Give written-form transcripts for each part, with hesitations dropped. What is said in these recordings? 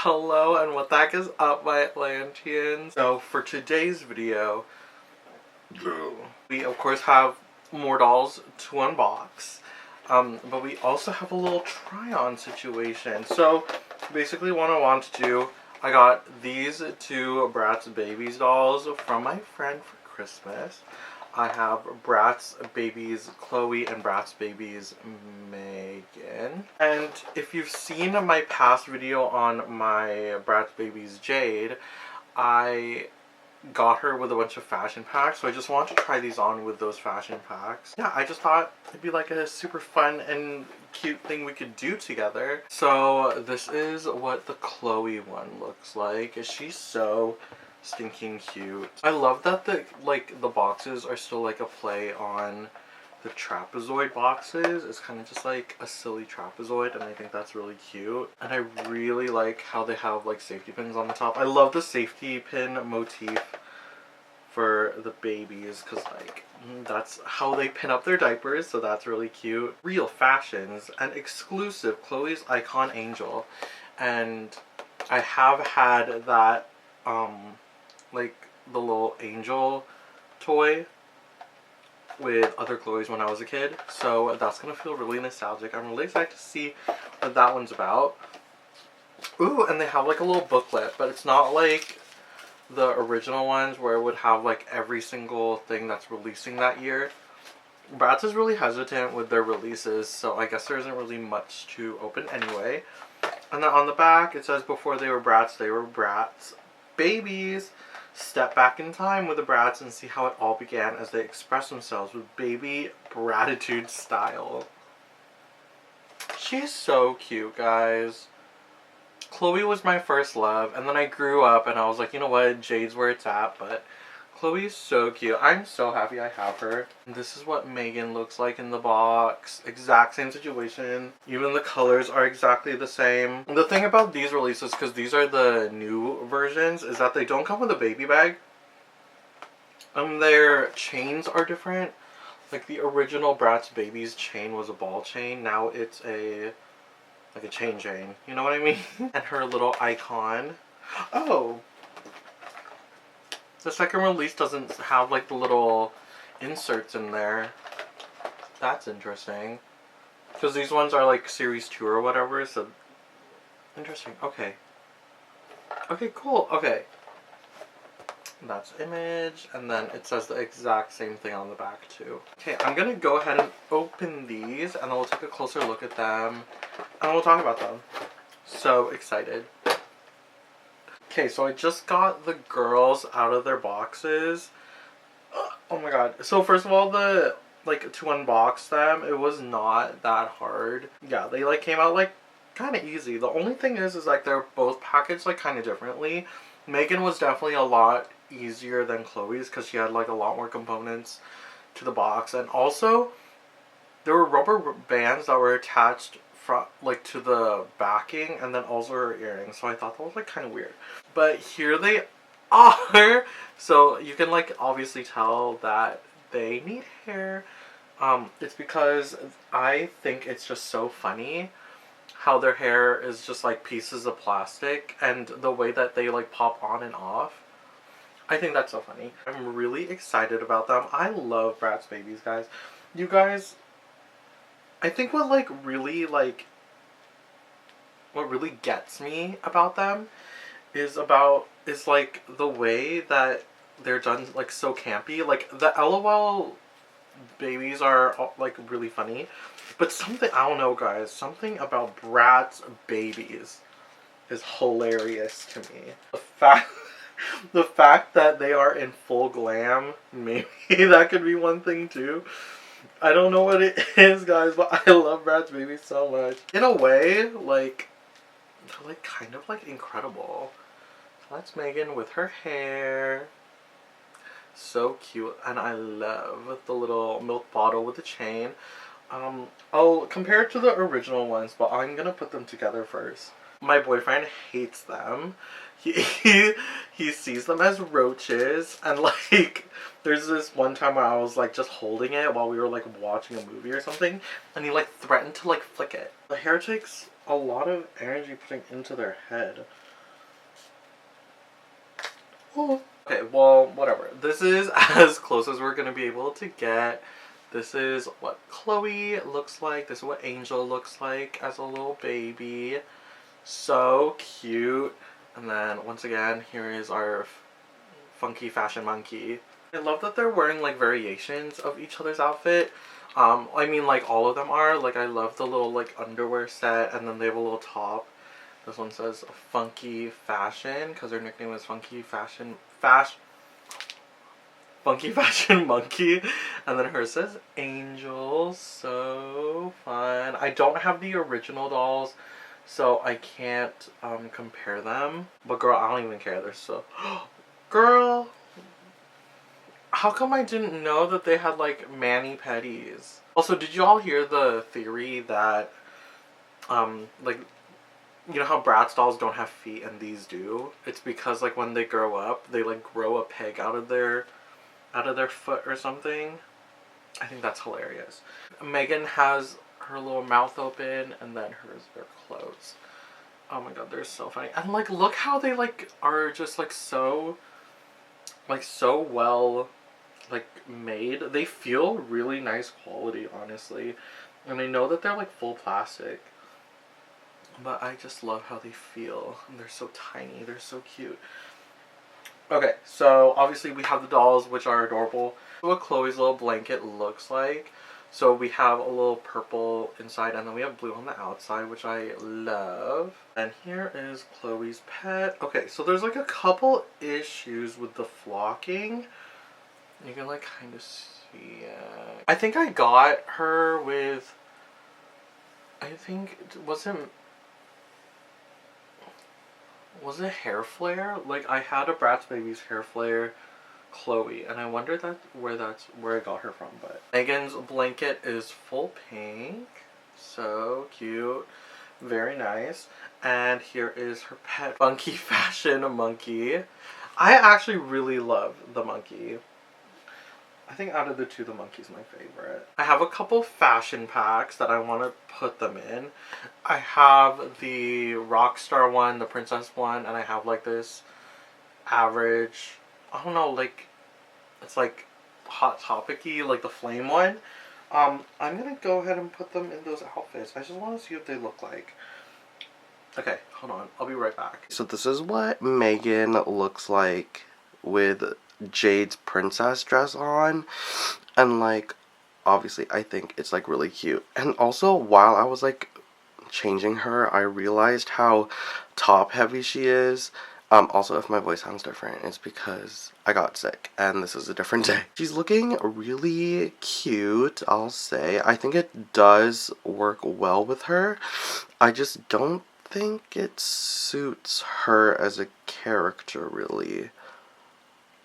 Hello and what the heck is up, my Atlanteans? So for today's video, we of course have more dolls to unbox, but we also have a little try-on situation. So basically what I want to do, I got these two Bratz Babyz dolls from my friend for Christmas. I have Bratz Babyz Chloe and Bratz Babyz Megan. And if you've seen my past video on my Bratz Babyz Jade, I got her with a bunch of fashion packs, so I just wanted to try these on with those fashion packs. Yeah, I just thought it'd be like a super fun and cute thing we could do together. So this is what the Chloe one looks like. She's so stinking cute. I love that the boxes are still like a play on the trapezoid boxes. It's kind of just like a silly trapezoid, and I think that's really cute. And I really like how they have like safety pins on the top. I love the safety pin motif for the babies because like that's how they pin up their diapers, so that's really cute. Real fashions and exclusive Chloe's Icon Angel, and I have had that like the little angel toy with other Chloe's when I was a kid, so that's gonna feel really nostalgic. I'm really excited to see what that one's about. Ooh, and they have like a little booklet, but it's not like the original ones where it would have like every single thing that's releasing that year. Bratz is really hesitant with their releases, so I guess there isn't really much to open anyway. And then on the back it says, before they were Bratz, they were Bratz Babyz. Step back in time with the Bratz and see how it all began as they express themselves with baby bratitude style. She's so cute, guys. Chloe was my first love, and then I grew up and I was like, you know what, Jade's where it's at, but Chloe's so cute. I'm so happy I have her. And this is what Megan looks like in the box. Exact same situation. Even the colors are exactly the same. And the thing about these releases, because these are the new versions, is that they don't come with a baby bag. Their chains are different. Like the original Bratz Babyz chain was a ball chain. Now it's like a chain. You know what I mean? And her little icon. Oh! The second release doesn't have like the little inserts in there. That's interesting. Because these ones are like series 2 or whatever, so interesting. Okay. Okay, cool. Okay. That's image, and then it says the exact same thing on the back too. Okay, I'm gonna go ahead and open these, and then we'll take a closer look at them, and we'll talk about them. So excited. Okay, so I just got the girls out of their boxes. Oh my god. So first of all, to unbox them, it was not that hard. Yeah, they like came out like kind of easy. The only thing is like they're both packaged like kind of differently. Megan was definitely a lot easier than Chloe's because she had like a lot more components to the box, and also there were rubber bands that were attached to the backing, and then also her earrings, so I thought that was like kind of weird. But here they are. So you can like obviously tell that they need hair. It's because I think it's just so funny how their hair is just like pieces of plastic, and the way that they like pop on and off. I think that's so funny. I'm really excited about them. I love Bratz Babyz, guys. You guys, I think what really gets me about them is like the way that they're done, like so campy. Like the LOL babies are like really funny, but something, I don't know guys, something about Bratz Babyz is hilarious to me. The fact that they are in full glam, maybe that could be one thing too. I don't know what it is, guys, but I love Bratz Babyz so much. In a way, like, they're like kind of like incredible. So that's Megan with her hair. So cute, and I love the little milk bottle with the chain. I'll compare it to the original ones, but I'm gonna put them together first. My boyfriend hates them. He sees them as roaches, and like there's this one time where I was like just holding it while we were like watching a movie or something, and he like threatened to like flick it. The hair takes a lot of energy putting into their head. Okay, well, whatever. This is as close as we're gonna be able to get. This is what Chloe looks like. This is what Angel looks like as a little baby. So cute. And then once again, here is our funky fashion monkey. I love that they're wearing like variations of each other's outfit. I mean, like all of them are. Like I love the little like underwear set, and then they have a little top. This one says Funky Fashion because her nickname is Funky Fashion Monkey, and then hers says Angel. So fun. I don't have the original dolls, so I can't compare them. But girl, I don't even care. They're so girl. How come I didn't know that they had like mani-pedis? Also, did you all hear the theory that like, you know how Bratz dolls don't have feet and these do? It's because like when they grow up, they like grow a peg out of their foot or something. I think that's hilarious. Megan has her little mouth open, and then hers are closed. Oh my god, they're so funny. And like, look how they like are just like so well like made. They feel really nice quality, honestly. And I know that they're like full plastic, but I just love how they feel. And they're so tiny. They're so cute. Okay, so obviously we have the dolls, which are adorable. What Chloe's little blanket looks like. So we have a little purple inside, and then we have blue on the outside, which I love. And here is Chloe's pet. Okay, so there's like a couple issues with the flocking. You can like kind of see it. I think I got her with, was it hair flare? Like I had a Bratz Babyz hair flare Chloe, and I wonder where I got her from. But Megan's blanket is full pink. So cute. Very nice. And here is her pet Funky Fashion Monkey. I actually really love the monkey. I think out of the two, the monkey's my favorite. I have a couple fashion packs that I want to put them in. I have the Rockstar one, the Princess one, and I have like this average, I don't know, like, it's like Hot Topic-y, like the flame one. I'm gonna go ahead and put them in those outfits. I just want to see what they look like. Okay, hold on. I'll be right back. So this is what Megan looks like with Jade's princess dress on, and like obviously I think it's like really cute. And also while I was like changing her, I realized how top heavy she is. Also, if my voice sounds different, it's because I got sick and this is a different day. She's looking really cute, I'll say. I think it does work well with her. I just don't think it suits her as a character really.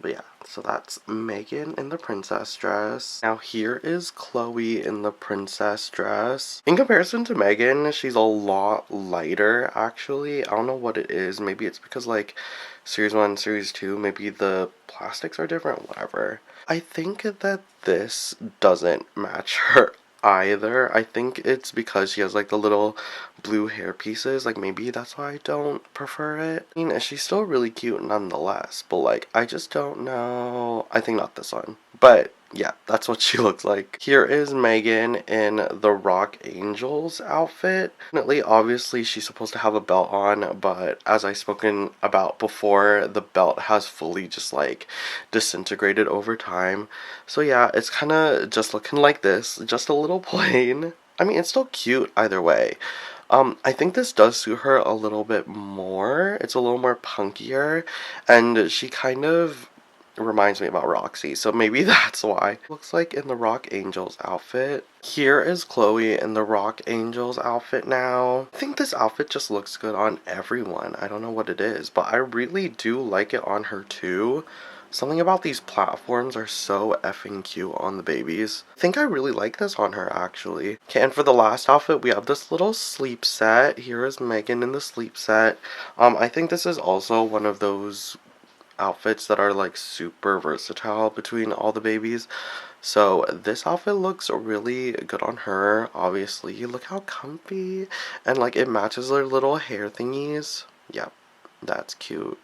But yeah, so that's Megan in the princess dress. Now here is Chloe in the princess dress. In comparison to Megan, she's a lot lighter, actually. I don't know what it is. Maybe it's because, like, Series 1, Series 2, maybe the plastics are different, whatever. I think that this doesn't match her either. I think it's because she has like the little blue hair pieces. Like maybe that's why I don't prefer it. I mean, she's still really cute nonetheless, but like I just don't know. I think not this one, but yeah, that's what she looks like. Here is Megan in the Rock Angels outfit. Definitely, obviously, she's supposed to have a belt on, but as I've spoken about before, the belt has fully just like disintegrated over time. So yeah, it's kind of just looking like this, just a little plain. I mean, it's still cute either way. I think this does suit her a little bit more. It's a little more punkier, and she kind of reminds me about Roxy, so maybe that's why. Looks like in the Rock Angels outfit. Here is Chloe in the Rock Angels outfit now. I think this outfit just looks good on everyone. I don't know what it is, but I really do like it on her too. Something about these platforms are so effing cute on the babies. I think I really like this on her, actually. Okay, and for the last outfit, we have this little sleep set. Here is Megan in the sleep set. I think this is also one of those outfits that are like super versatile between all the babies. So this outfit looks really good on her. Obviously, look how comfy, and like it matches their little hair thingies. Yeah, that's cute.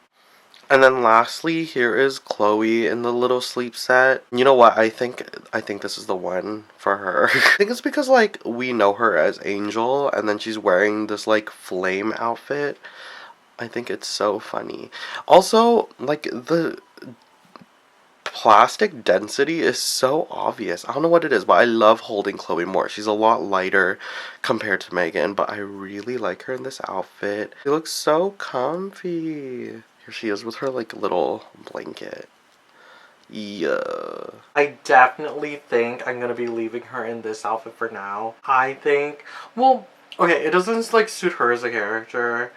And then lastly, here is Chloe in the little sleep set. You know what? I think this is the one for her. I think it's because like we know her as Angel, and then she's wearing this like flame outfit. I think it's so funny. Also, like the plastic density is so obvious. I don't know what it is, but I love holding Chloe more. She's a lot lighter compared to Megan, but I really like her in this outfit. She looks so comfy. Here she is with her like little blanket. Yeah. I definitely think I'm gonna be leaving her in this outfit for now. I think, well, okay, it doesn't like suit her as a character.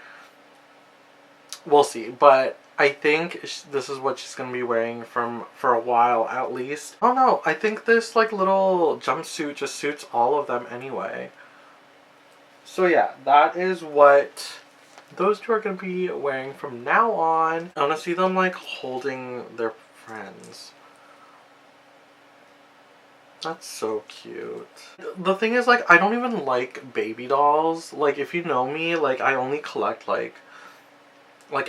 We'll see, but I think this is what she's gonna be wearing for a while at least. I don't know. I think this like little jumpsuit just suits all of them anyway. So yeah, that is what those two are gonna be wearing from now on. I wanna see them like holding their friends. That's so cute. The thing is, like, I don't even like baby dolls. Like, if you know me, like, I only collect like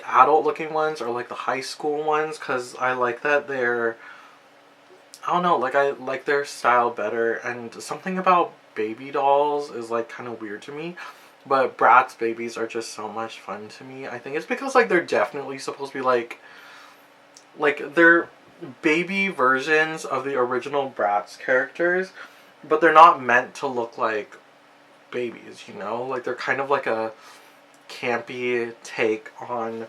adult looking ones or like the high school ones, because I like that they're, I don't know, like I like their style better, and something about baby dolls is like kind of weird to me, but Bratz babies are just so much fun to me. I think it's because like they're definitely supposed to be like they're baby versions of the original Bratz characters, but they're not meant to look like babies, you know? Like they're kind of like a campy take on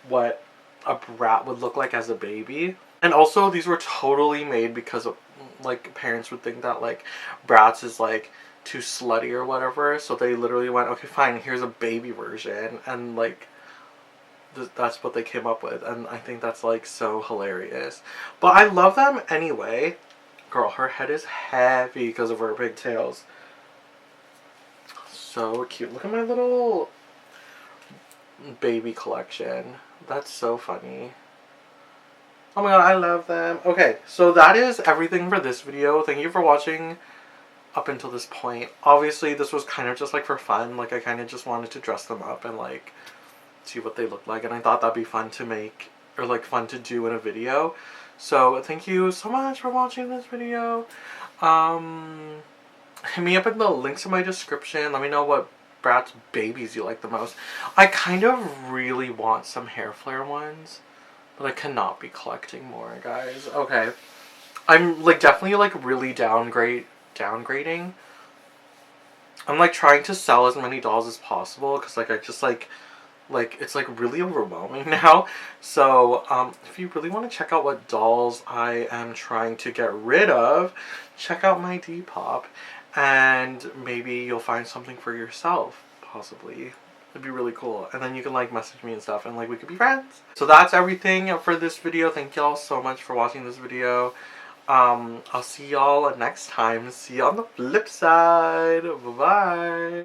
what a brat would look like as a baby. And also these were totally made because of, like, parents would think that like Bratz is like too slutty or whatever, so they literally went, okay fine, here's a baby version, and like that's what they came up with, and I think that's like so hilarious. But I love them anyway. Girl, her head is heavy because of her pigtails. So cute. Look at my little baby collection. That's so funny. Oh my god, I love them. Okay, so that is everything for this video. Thank you for watching up until this point. Obviously, this was kind of just like for fun. Like, I kind of just wanted to dress them up and like see what they look like, and I thought that'd be fun to make, or like fun to do in a video. So thank you so much for watching this video. Hit me up in the links in my description. Let me know what Bratz babies you like the most. I kind of really want some hair flare ones, but I cannot be collecting more, guys. Okay, I'm like definitely like really downgrading. I'm like trying to sell as many dolls as possible, because like I just like it's like really overwhelming now. So if you really want to check out what dolls I am trying to get rid of, check out my Depop, and maybe you'll find something for yourself, possibly. It'd be really cool, and then you can like message me and stuff, and like we could be friends. So that's everything for this video. Thank y'all so much for watching this video. I'll see y'all next time. See you on the flip side. Bye bye.